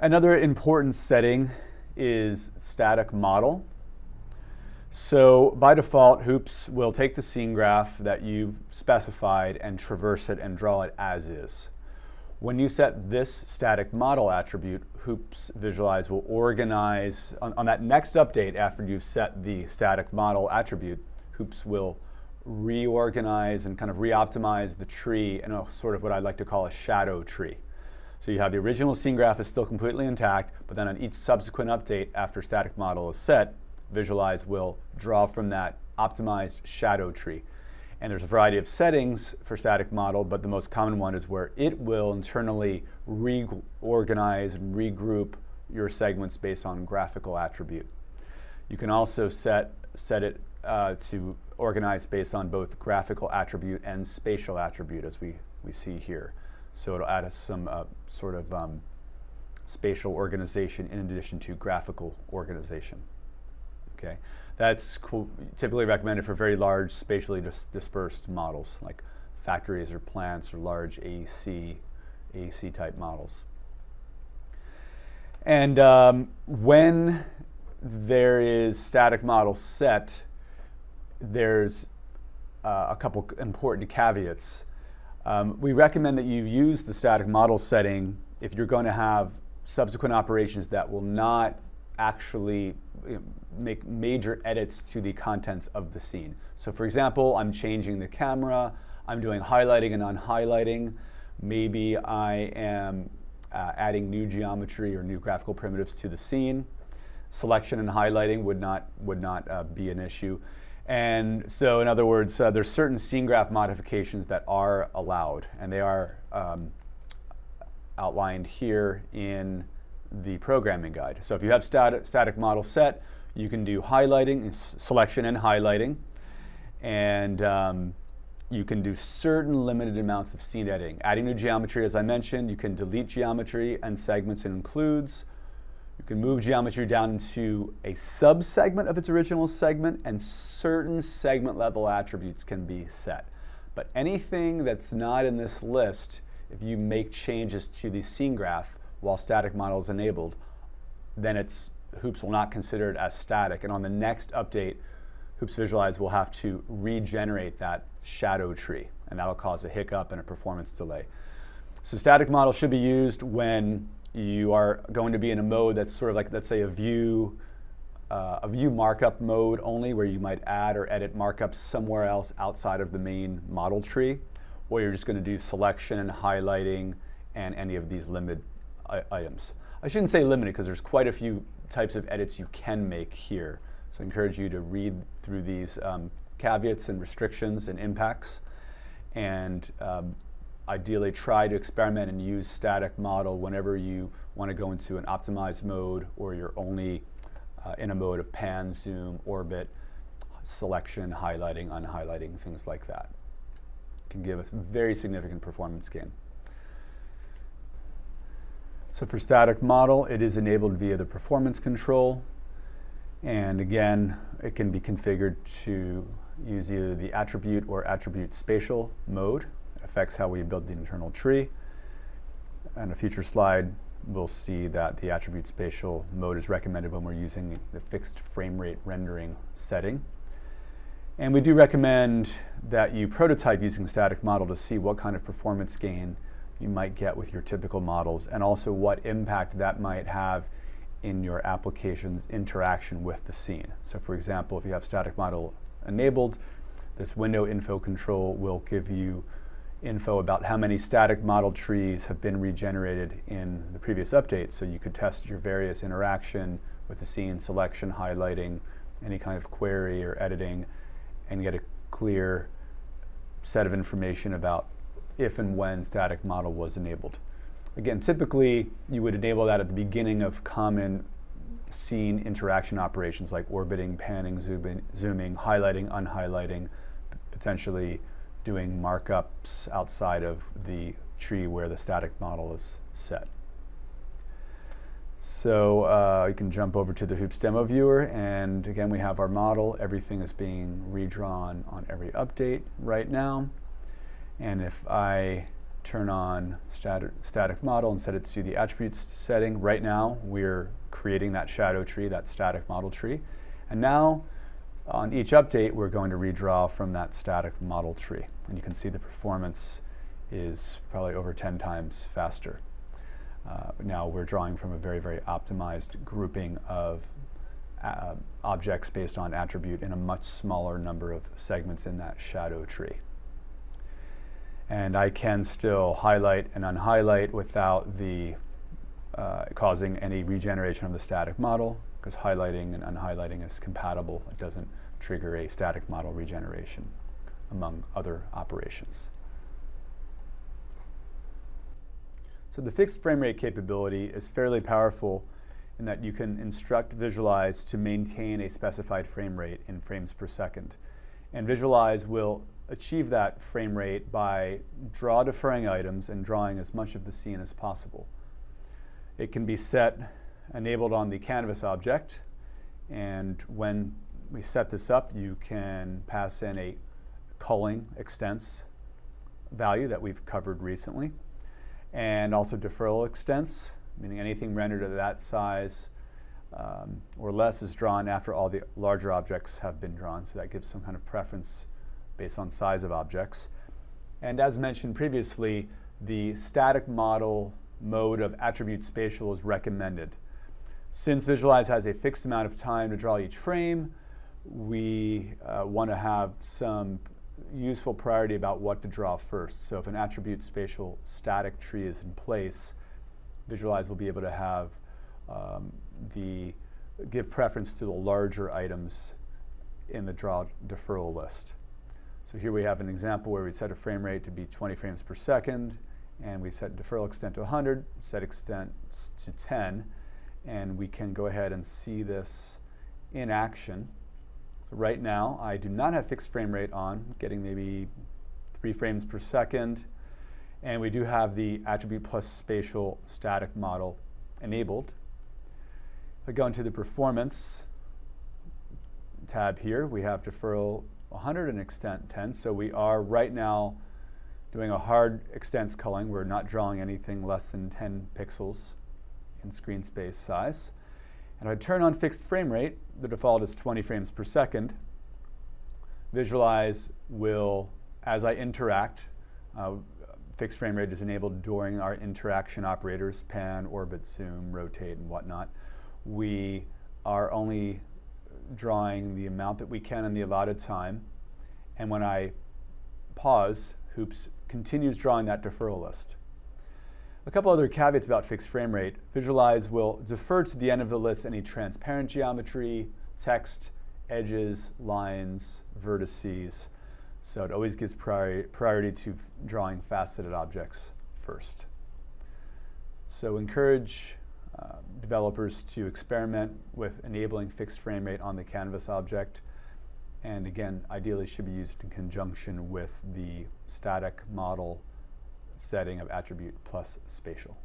Another important setting is static model. So by default, Hoops will take the scene graph that you've specified and traverse it and draw it as is. When you set this static model attribute, Hoops Visualize will organize, on that next update after you've set the static model attribute, Hoops will reorganize and kind of reoptimize the tree in a sort of what I'd like to call a shadow tree. So you have the original scene graph is still completely intact, but then on each subsequent update after static model is set, Visualize will draw from that optimized shadow tree. And there's a variety of settings for static model, but the most common one is where it will internally reorganize and regroup your segments based on graphical attribute. You can also set it to organize based on both graphical attribute and spatial attribute, as we see here. So it'll add us some sort of spatial organization in addition to graphical organization. Okay, that's typically recommended for very large spatially dispersed models like factories or plants or large AEC type models. And when there is static model set, there's a couple important caveats. We recommend that you use the static model setting if you're going to have subsequent operations that will not actually make major edits to the contents of the scene. So for example, I'm changing the camera, I'm doing highlighting and unhighlighting, maybe I am adding new geometry or new graphical primitives to the scene. Selection and highlighting would not be an issue. And so in other words, there's certain scene graph modifications that are allowed, and they are outlined here in the programming guide. So if you have static model set, you can do highlighting, selection and highlighting, and you can do certain limited amounts of scene editing. Adding new geometry, as I mentioned, you can delete geometry and segments it includes. You can move geometry down into a subsegment of its original segment, and certain segment level attributes can be set. But anything that's not in this list, if you make changes to the scene graph while static model is enabled, then Hoops will not consider it as static. And on the next update, Hoops Visualize will have to regenerate that shadow tree, and that'll cause a hiccup and a performance delay. So static model should be used when you are going to be in a mode that's sort of like, let's say, a view markup mode only, where you might add or edit markups somewhere else outside of the main model tree, or you're just going to do selection and highlighting and any of these limited items. I shouldn't say limited, because there's quite a few types of edits you can make here. So I encourage you to read through these caveats and restrictions and impacts, and ideally try to experiment and use static model whenever you want to go into an optimized mode, or you're only in a mode of pan, zoom, orbit, selection, highlighting, unhighlighting, things like that. It can give us very significant performance gain. So for static model, it is enabled via the performance control. And again, it can be configured to use either the attribute or attribute spatial mode. It affects how we build the internal tree. On a future slide, we'll see that the attribute spatial mode is recommended when we're using the fixed frame rate rendering setting. And we do recommend that you prototype using static model to see what kind of performance gain you might get with your typical models, and also what impact that might have in your application's interaction with the scene. So for example, if you have static model enabled, this window info control will give you info about how many static model trees have been regenerated in the previous update, so you could test your various interaction with the scene, selection, highlighting, any kind of query or editing, and get a clear set of information about if and when static model was enabled. Again, typically you would enable that at the beginning of common scene interaction operations like orbiting, panning, zooming, highlighting, unhighlighting, potentially doing markups outside of the tree where the static model is set. So you can jump over to the Hoops demo viewer, and again we have our model. Everything is being redrawn on every update right now. And if I turn on static model and set it to the attributes setting. Right now, we're creating that shadow tree, that static model tree. And now, on each update, we're going to redraw from that static model tree. And you can see the performance is probably over 10 times faster. Now we're drawing from a very, very optimized grouping of objects based on attribute in a much smaller number of segments in that shadow tree. And I can still highlight and unhighlight without the causing any regeneration of the static model, because highlighting and unhighlighting is compatible. It doesn't trigger a static model regeneration, among other operations. So the fixed frame rate capability is fairly powerful in that you can instruct Visualize to maintain a specified frame rate in frames per second. And Visualize will achieve that frame rate by draw deferring items and drawing as much of the scene as possible. It can be enabled on the canvas object, and when we set this up, you can pass in a culling extents value that we've covered recently, and also deferral extents, meaning anything rendered at that size or less is drawn after all the larger objects have been drawn. So that gives some kind of preference based on size of objects. And as mentioned previously, the static model mode of attribute spatial is recommended. Since Visualize has a fixed amount of time to draw each frame, we want to have some useful priority about what to draw first. So if an attribute spatial static tree is in place, Visualize will be able to have give preference to the larger items in the draw deferral list. So here we have an example where we set a frame rate to be 20 frames per second, and we set deferral extent to 100, set extent to 10, and we can go ahead and see this in action. So right now, I do not have fixed frame rate on, getting maybe 3 frames per second, and we do have the attribute plus spatial static model enabled. If I go into the performance tab here, we have deferral 100 and extent 10. So we are right now doing a hard extents culling. We're not drawing anything less than 10 pixels in screen space size. And if I turn on fixed frame rate, the default is 20 frames per second. Visualize will, as I interact, fixed frame rate is enabled during our interaction operators, pan, orbit, zoom, rotate, and whatnot. We are only drawing the amount that we can in the allotted time. And when I pause, Hoops continues drawing that deferral list. A couple other caveats about fixed frame rate. Visualize will defer to the end of the list any transparent geometry, text, edges, lines, vertices. So it always gives priority to drawing faceted objects first. So encourage developers to experiment with enabling fixed frame rate on the canvas object. And again, ideally should be used in conjunction with the static model setting of attribute plus spatial.